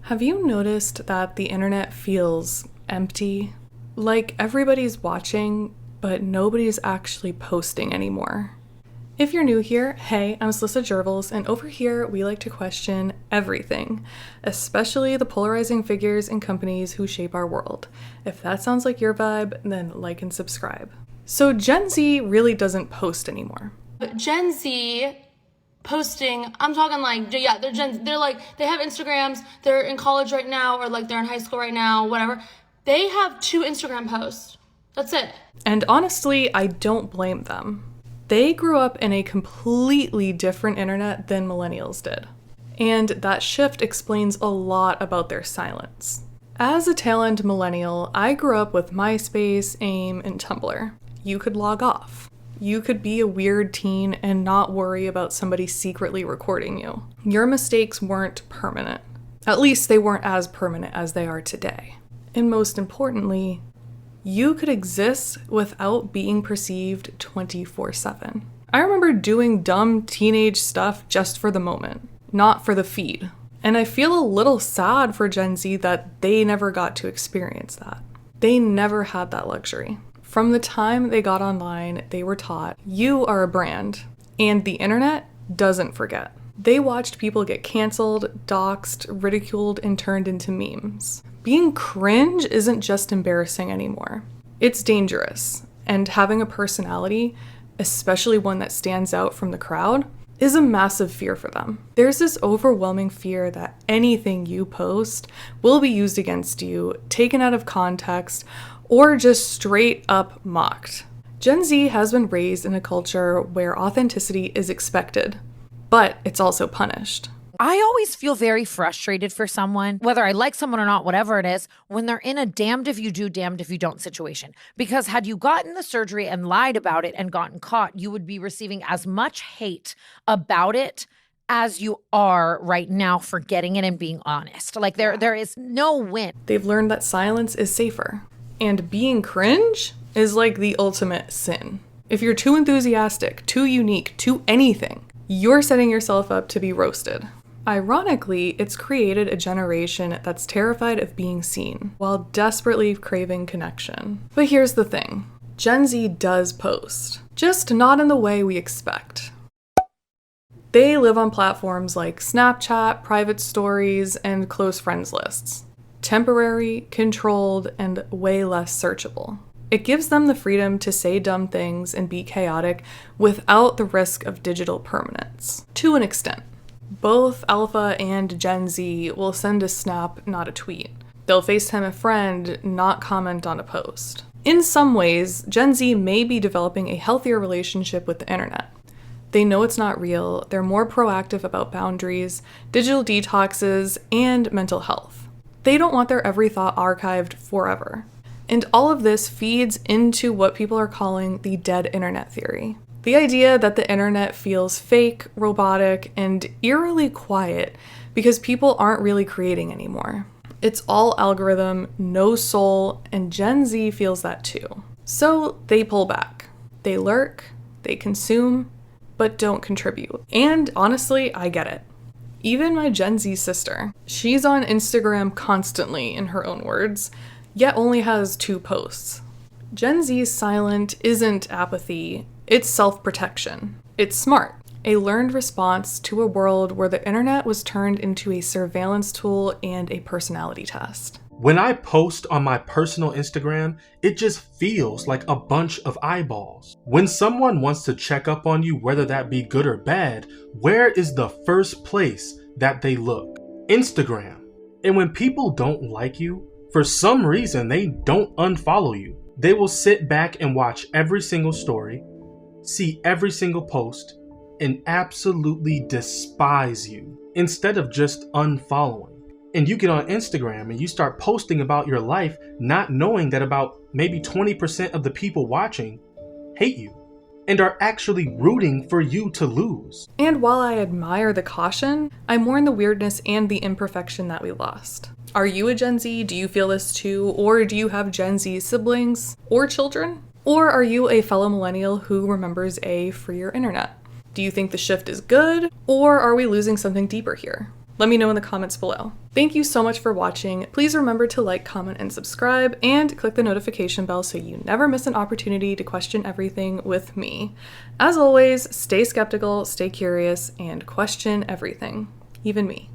Have you noticed that the internet feels empty? Like everybody's watching, but nobody's actually posting anymore. If you're new here, hey, I'm Celissa Gervils, and over here we like to question everything, especially the polarizing figures and companies who shape our world. If that sounds like your vibe, then like and subscribe. So Gen Z really doesn't post anymore. But Gen Z posting, I'm talking like, yeah, they're like, they have Instagrams, they're in college right now, or like they're in high school right now, whatever. They have 2 Instagram posts. That's it. And honestly, I don't blame them. They grew up in a completely different internet than millennials did. And that shift explains a lot about their silence. As a tail-end millennial, I grew up with MySpace, AIM, and Tumblr. You could log off. You could be a weird teen and not worry about somebody secretly recording you. Your mistakes weren't permanent. At least they weren't as permanent as they are today. And most importantly, you could exist without being perceived 24/7. I remember doing dumb teenage stuff just for the moment, not for the feed. And I feel a little sad for Gen Z that they never got to experience that. They never had that luxury. From the time they got online, they were taught, you are a brand, and the internet doesn't forget. They watched people get canceled, doxxed, ridiculed, and turned into memes. Being cringe isn't just embarrassing anymore. It's dangerous, and having a personality, especially one that stands out from the crowd, is a massive fear for them. There's this overwhelming fear that anything you post will be used against you, taken out of context, or just straight up mocked. Gen Z has been raised in a culture where authenticity is expected, but it's also punished. I always feel very frustrated for someone, whether I like someone or not, whatever it is, when they're in a damned if you do, damned if you don't situation. Because had you gotten the surgery and lied about it and gotten caught, you would be receiving as much hate about it as you are right now for getting it and being honest. Like there is no win. They've learned that silence is safer. And being cringe is like the ultimate sin. If you're too enthusiastic, too unique, too anything, you're setting yourself up to be roasted. Ironically, it's created a generation that's terrified of being seen, while desperately craving connection. But here's the thing, Gen Z does post, just not in the way we expect. They live on platforms like Snapchat, private stories, and close friends lists. Temporary, controlled, and way less searchable. It gives them the freedom to say dumb things and be chaotic without the risk of digital permanence. To an extent. Both Alpha and Gen Z will send a snap, not a tweet. They'll FaceTime a friend, not comment on a post. In some ways, Gen Z may be developing a healthier relationship with the internet. They know it's not real, they're more proactive about boundaries, digital detoxes, and mental health. They don't want their every thought archived forever. And all of this feeds into what people are calling the dead internet theory. The idea that the internet feels fake, robotic, and eerily quiet because people aren't really creating anymore. It's all algorithm, no soul, and Gen Z feels that too. So they pull back. They lurk, they consume, but don't contribute. And honestly, I get it. Even my Gen Z sister, she's on Instagram constantly, in her own words, yet only has 2 posts. Gen Z's silent isn't apathy, it's self-protection. It's smart, a learned response to a world where the internet was turned into a surveillance tool and a personality test. When I post on my personal Instagram, it just feels like a bunch of eyeballs. When someone wants to check up on you, whether that be good or bad, where is the first place that they look? Instagram. And when people don't like you, for some reason they don't unfollow you. They will sit back and watch every single story, see every single post, and absolutely despise you instead of just unfollowing. And you get on Instagram and you start posting about your life, not knowing that about maybe 20% of the people watching hate you and are actually rooting for you to lose. And while I admire the caution, I mourn the weirdness and the imperfection that we lost. Are you a Gen Z? Do you feel this too? Or do you have Gen Z siblings or children? Or are you a fellow millennial who remembers a freer internet? Do you think the shift is good? Or are we losing something deeper here? Let me know in the comments below. Thank you so much for watching. Please remember to like, comment, and subscribe, and click the notification bell so you never miss an opportunity to question everything with me. As always, stay skeptical, stay curious, and question everything, even me.